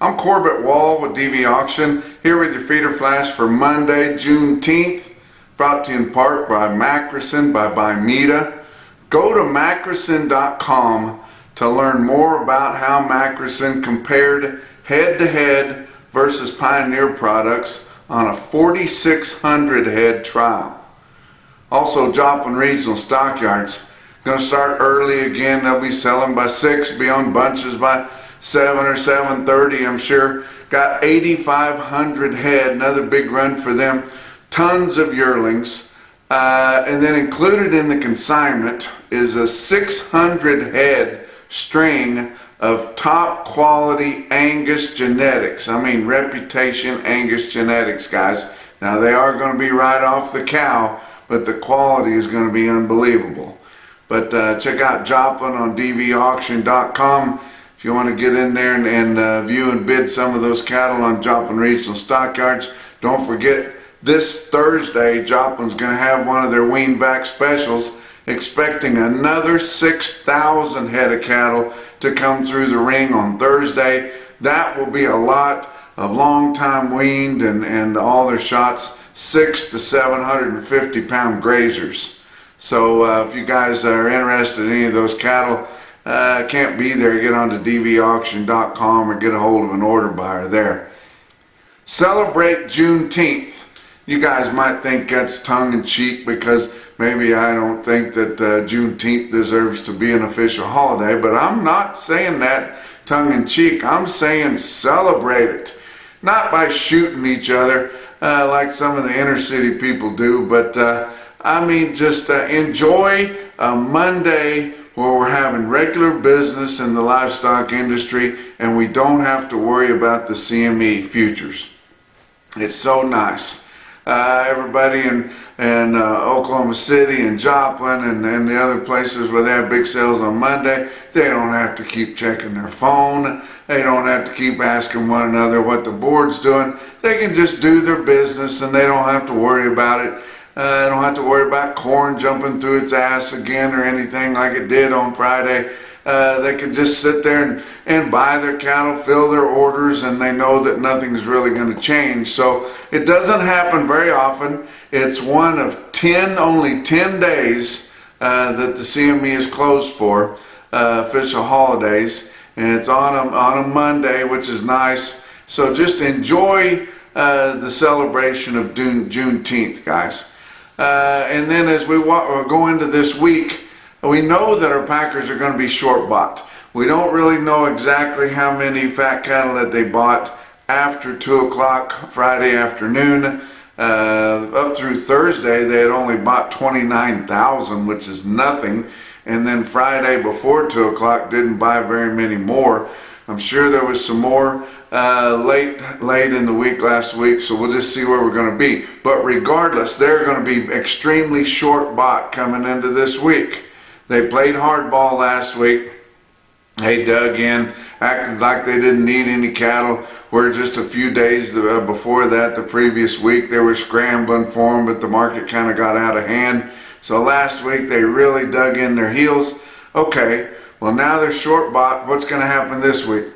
I'm Corbett Wall with DV Auction, here with your feeder flash for Monday, Juneteenth, brought to you in part by Macrison by Bimeda. Go to Macrison.com to learn more about how Macrison compared head-to-head versus Pioneer products on a 4,600 head trial. Also, Joplin Regional Stockyards going to start early again. They'll be selling by 6, be on bunches by 7 or 7:30, I'm sure. Got 8,500 head, another big run for them. Tons of yearlings. And then included in the consignment is a 600 head string of top quality Angus genetics. I mean reputation Angus genetics, guys. Now they are going to be right off the cow, but the quality is going to be unbelievable. But check out Joplin on dvauction.com if you want to get in there and view and bid some of those cattle on Joplin Regional Stockyards. Don't forget, this Thursday, Joplin's going to have one of their wean vac specials, expecting another 6,000 head of cattle to come through the ring on Thursday. That will be a lot of long time weaned and all their shots, 600 to 750 pound grazers. So if you guys are interested in any of those cattle, can't be there, get on to dvauction.com or get a hold of an order buyer there. Celebrate Juneteenth. You guys might think that's tongue-in-cheek because maybe I don't think that Juneteenth deserves to be an official holiday, but I'm not saying that tongue-in-cheek. I'm saying celebrate it. Not by shooting each other like some of the inner city people do, but I mean just enjoy a Monday where we're having regular business in the livestock industry and we don't have to worry about the CME futures. It's so nice. Everybody in Oklahoma City and Joplin and the other places where they have big sales on Monday, they don't have to keep checking their phone. They don't have to keep asking one another what the board's doing. They can just do their business and they don't have to worry about it. They don't have to worry about corn jumping through its ass again or anything like it did on Friday. They can just sit there and buy their cattle, fill their orders, and they know that nothing's really going to change. So it doesn't happen very often. It's one of only 10 days that the CME is closed for official holidays, and it's on a Monday, which is nice. So just enjoy the celebration of Juneteenth, guys. And then as we go into this week, we know that our packers are going to be short bought. We don't really know exactly how many fat cattle that they bought after 2 o'clock Friday afternoon. Up through Thursday, they had only bought 29,000, which is nothing. And then Friday before 2 o'clock didn't buy very many more. I'm sure there was some more late in the week last week, so we'll just see where we're going to be. But regardless, they're going to be extremely short bought coming into this week. They played hardball last week. They dug in, acted like they didn't need any cattle, where just a few days before that, the previous week, they were scrambling for them, but the market kind of got out of hand. So last week, they really dug in their heels. Okay, well now they're short bought. What's going to happen this week?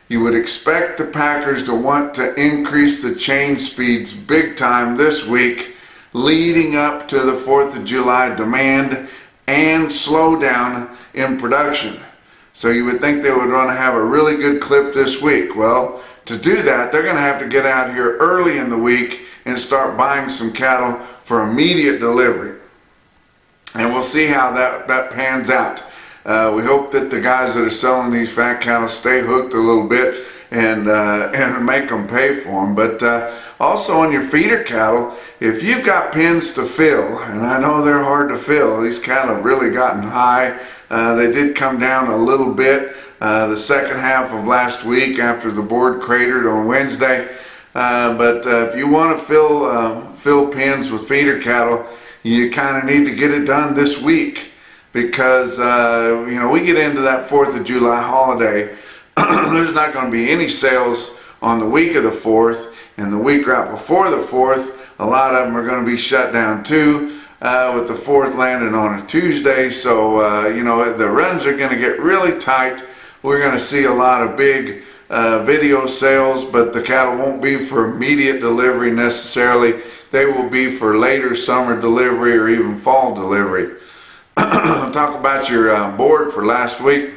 You would expect the packers to want to increase the change speeds big time this week, leading up to the 4th of July demand and slow down in production. So you would think they would want to have a really good clip this week. Well, to do that, they're going to have to get out here early in the week and start buying some cattle for immediate delivery. And we'll see how that pans out. We hope that the guys that are selling these fat cattle stay hooked a little bit and make them pay for them. But also on your feeder cattle, if you've got pens to fill, and I know they're hard to fill, these cattle have really gotten high. They did come down a little bit the second half of last week after the board cratered on Wednesday. But if you want to fill pens with feeder cattle, you kind of need to get it done this week, because you know, we get into that 4th of July holiday. There's not going to be any sales on the week of the 4th, and the week right before the 4th, a lot of them are going to be shut down too, with the 4th landing on a Tuesday. So you know, the runs are going to get really tight. We're going to see a lot of big video sales, but the cattle won't be for immediate delivery necessarily. They will be for later summer delivery or even fall delivery. Talk about your board for last week.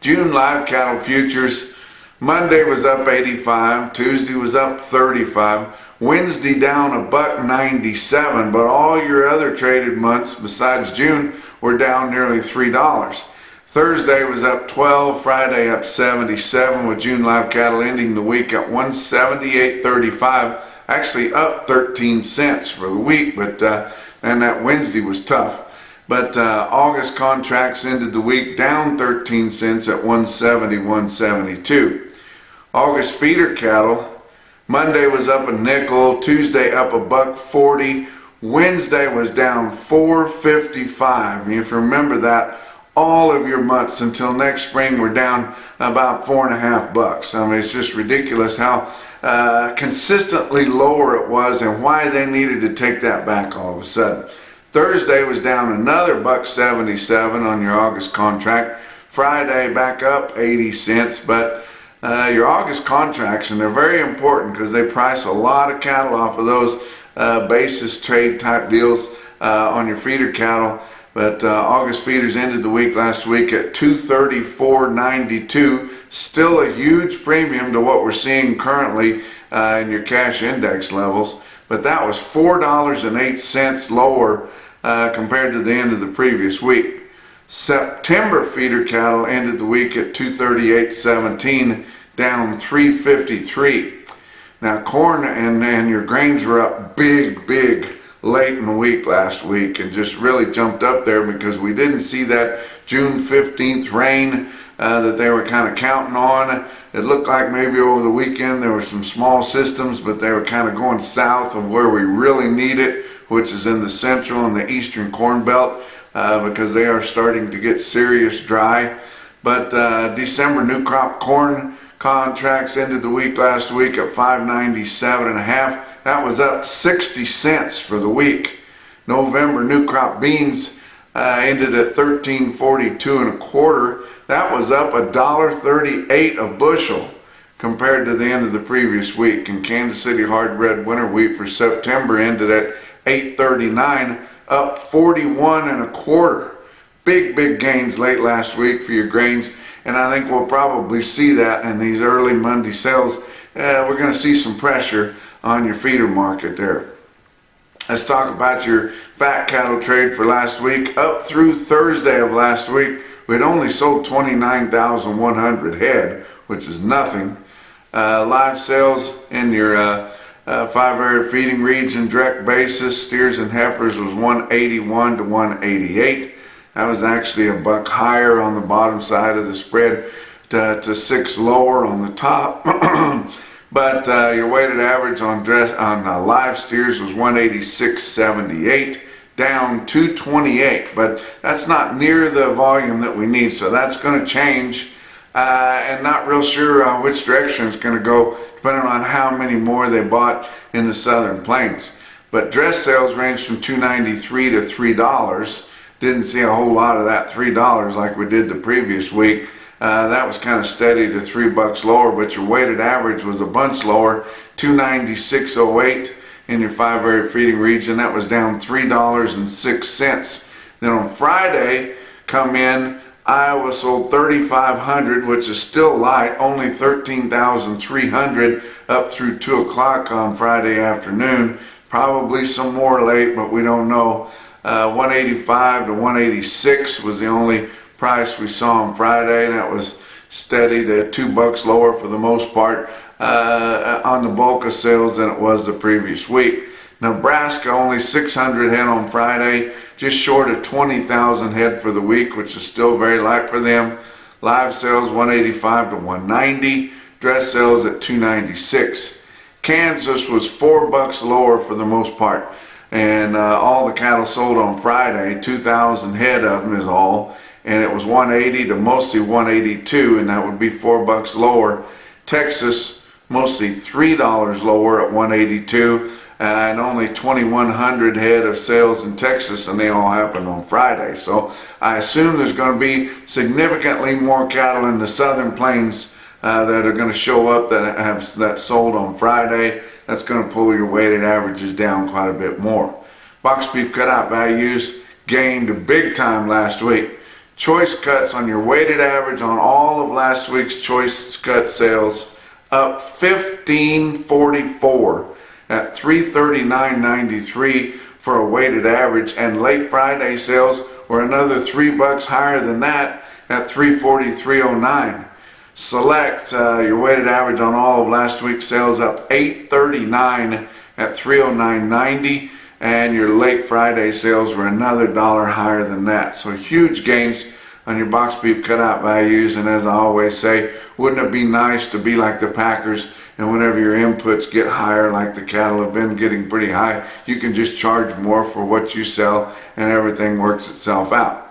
June live cattle futures. Monday was up 85, Tuesday was up 35, Wednesday down $1.97, but all your other traded months besides June were down nearly $3. Thursday was up 12, Friday up 77, with June live cattle ending the week at 178.35, actually up 13 cents for the week, but and that Wednesday was tough. But August contracts ended the week down 13 cents at 170, 172. August feeder cattle, Monday was up a nickel, Tuesday up $1.40, Wednesday was down $4.55. If you remember that, all of your months until next spring were down about $4.50. I mean, it's just ridiculous how consistently lower it was and why they needed to take that back all of a sudden. Thursday was down another $1.77 on your August contract. Friday back up 80 cents, but your August contracts, and they're very important because they price a lot of cattle off of those basis trade type deals on your feeder cattle. But August feeders ended the week last week at $234.92, still a huge premium to what we're seeing currently in your cash index levels. But that was $4.08 lower compared to the end of the previous week. September feeder cattle ended the week at $238.17, down $3.53. Now corn and your grains were up big late in the week last week and just really jumped up there because we didn't see that June 15th rain that they were kind of counting on. It looked like maybe over the weekend there were some small systems, but they were kind of going south of where we really need it, which is in the central and the eastern corn belt, because they are starting to get serious dry. But December new crop corn contracts ended the week last week at $5.97.5. That was up 60 cents for the week. November new crop beans ended at $13.42.25. That was up $1.38 a bushel compared to the end of the previous week. And Kansas City hard red winter wheat for September ended at $8.39, up 41.25. Big gains late last week for your grains, and I think we'll probably see that in these early Monday sales. We're going to see some pressure on your feeder market there. Let's talk about your fat cattle trade for last week. Up through Thursday of last week, we'd only sold 29,100 head, which is nothing. Live sales in your 5-area feeding region direct basis, steers and heifers was 181 to 188. That was actually a buck higher on the bottom side of the spread to 6 lower on the top. But your weighted average on live steers was 186.78, down 228. But that's not near the volume that we need, so that's going to change. And not real sure which direction it's going to go, depending on how many more they bought in the southern plains. But dress sales ranged from $2.93 to $3. Didn't see a whole lot of that $3 like we did the previous week. That was kind of steady to $3 lower, but your weighted average was a bunch lower, $296.08 in your 5-area feeding region. That was down $3.06. Then on Friday, come in, Iowa sold 3,500, which is still light, only 13,300 up through 2 o'clock on Friday afternoon. Probably some more late, but we don't know. 185 to 186 was the only price we saw on Friday, and that was steady to $2 lower for the most part on the bulk of sales than it was the previous week. Nebraska only 600 head on Friday, just short of 20,000 head for the week, which is still very light for them. Live sales 185 to 190, dress sales at 296. Kansas was $4 lower for the most part, and all the cattle sold on Friday, 2,000 head of them is all, and it was 180 to mostly 182, and that would be $4 lower. Texas mostly $3 lower at 182, and only 2,100 head of sales in Texas, and they all happened on Friday. So I assume there's going to be significantly more cattle in the southern plains that are going to show up that sold on Friday. That's going to pull your weighted averages down quite a bit more. Box beef cutout values gained big time last week. Choice cuts on your weighted average on all of last week's choice cut sales up 15.44 at 339.93 for a weighted average, and late Friday sales were another $3 higher than that at 343.09. Select your weighted average on all of last week's sales up 839 at 309.90, and your late Friday sales were another $1 higher than that. So huge gains on your box beef cutout values. And as I always say, wouldn't it be nice to be like the Packers, and whenever your inputs get higher, like the cattle have been getting pretty high, you can just charge more for what you sell and everything works itself out.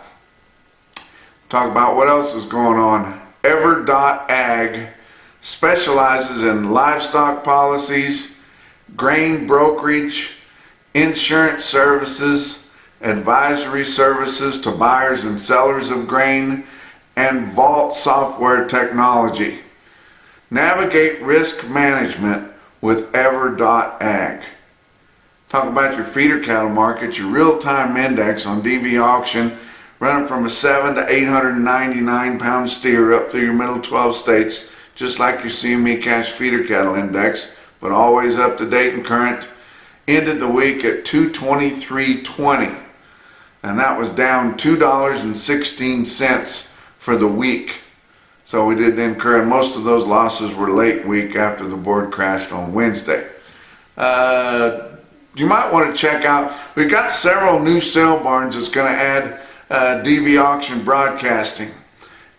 Talk about what else is going on. Ever.ag specializes in livestock policies, grain brokerage, insurance services, advisory services to buyers and sellers of grain, and vault software technology. Navigate risk management with Ever.ag. Talk about your feeder cattle market, your real-time index on DV auction, running from a 7 to 899 pound steer up through your middle 12 states, just like your CME cash feeder cattle index, but always up to date and current. Ended the week at 223.20, and that was down $2.16 for the week. So we did incur, and most of those losses were late week after the board crashed on Wednesday. You might want to check out, we've got several new sale barns that's going to add DV auction broadcasting.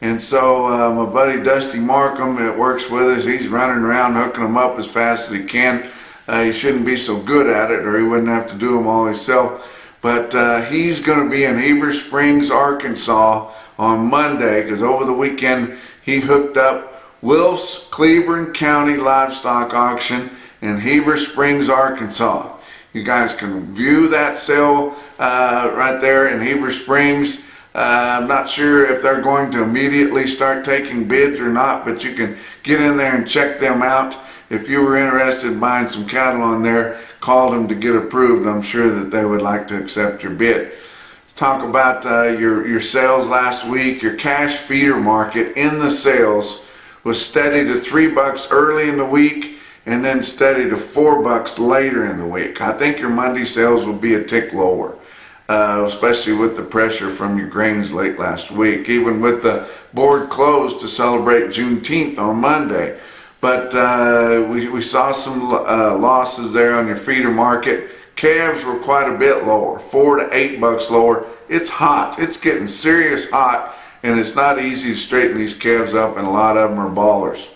And so my buddy Dusty Markham that works with us, he's running around hooking them up as fast as he can. He shouldn't be so good at it, or he wouldn't have to do them all himself. But he's going to be in Heber Springs, Arkansas on Monday, because over the weekend he hooked up Wilf's Cleburne County Livestock Auction in Heber Springs, Arkansas. You guys can view that sale right there in Heber Springs. I'm not sure if they're going to immediately start taking bids or not, but you can get in there and check them out. If you were interested in buying some cattle on there, call them to get approved. I'm sure that they would like to accept your bid. Let's talk about your sales last week. Your cash feeder market in the sales was steady to $3 early in the week, and then steady to $4 later in the week. I think your Monday sales will be a tick lower, especially with the pressure from your grains late last week, even with the board closed to celebrate Juneteenth on Monday. But we saw some losses there on your feeder market. Calves were quite a bit lower, $4 to $8 lower. It's hot. It's getting serious hot, and it's not easy to straighten these calves up, and a lot of them are ballers.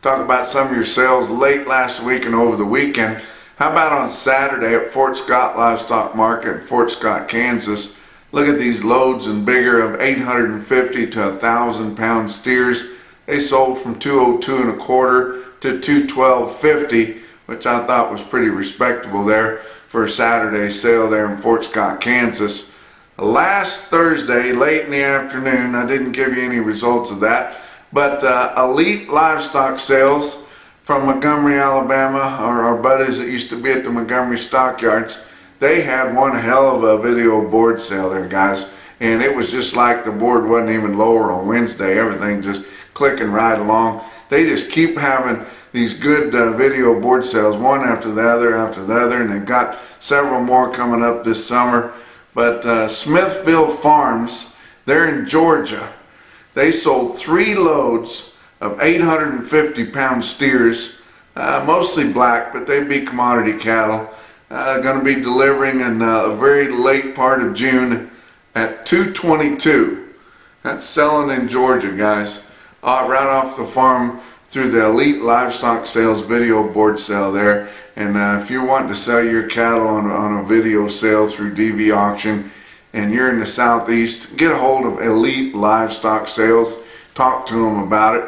Talk about some of your sales late last week and over the weekend. How about on Saturday at Fort Scott Livestock Market in Fort Scott, Kansas? Look at these loads and bigger of 850 to 1,000 pound steers. They sold from 202 1/4 to 212.50, which I thought was pretty respectable there for a Saturday sale there in Fort Scott, Kansas. Last Thursday, late in the afternoon, I didn't give you any results of that, but elite livestock sales from Montgomery, Alabama, or our buddies that used to be at the Montgomery stockyards, they had one hell of a video board sale there, guys. And it was just like the board wasn't even lower on Wednesday. Everything just clicking right along. They just keep having these good video board sales, one after the other, and they've got several more coming up this summer. But Smithville Farms, they're in Georgia. They sold 3 loads of 850 pound steers, mostly black, but they'd be commodity cattle. Going to be delivering in a very late part of June at 222. That's selling in Georgia, guys. Right off the farm through the Elite Livestock Sales video board sale there. And if you're wanting to sell your cattle on a video sale through DV auction and you're in the southeast, get a hold of Elite Livestock Sales. Talk to them about it.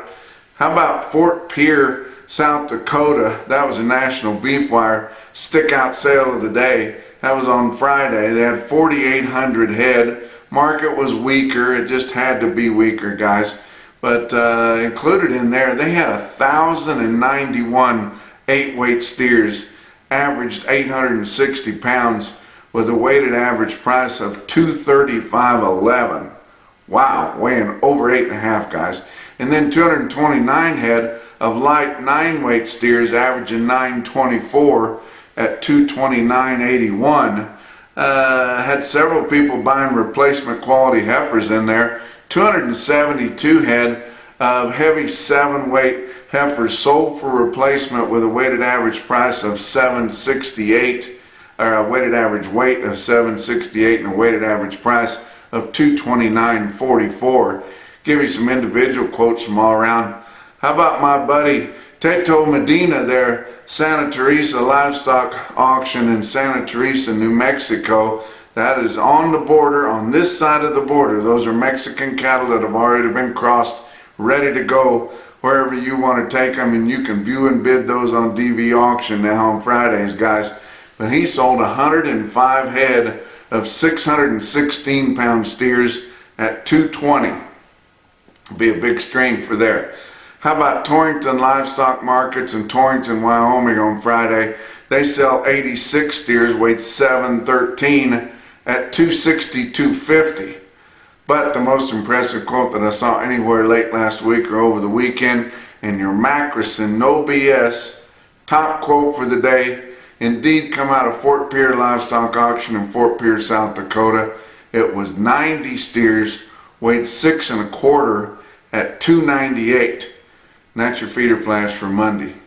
How about Fort Pierre, South Dakota? That was a National Beef Wire stick out sale of the day. That was on Friday. They had 4,800 head. Market was weaker. It just had to be weaker, guys. But included in there, they had 1,091 eight-weight steers, averaged 860 pounds, with a weighted average price of $235.11. Wow, weighing over 8.5, guys. And then 229 head of light 9-weight steers, averaging 924 at $229.81. Had several people buying replacement quality heifers in there. 272 head of heavy 7-weight heifers sold for replacement with a weighted average price of $768, or a weighted average weight of $768 and a weighted average price of $229.44. Give you some individual quotes from all around. How about my buddy Teto Medina there, Santa Teresa Livestock Auction in Santa Teresa, New Mexico. That is on the border, on this side of the border. Those are Mexican cattle that have already been crossed, ready to go wherever you want to take them, and you can view and bid those on DV Auction now on Fridays, guys. But he sold 105 head of 616 pound steers at $220. Be a big string for there. How about Torrington Livestock Markets in Torrington, Wyoming on Friday? They sell 86 steers, weight 713 at $260-250. But the most impressive quote that I saw anywhere late last week or over the weekend in your Macrison, no BS, top quote for the day, indeed come out of Fort Pierre Livestock Auction in Fort Pierre, South Dakota. It was 90 steers, weighed 6 1/4 at $298. And that's your feeder flash for Monday.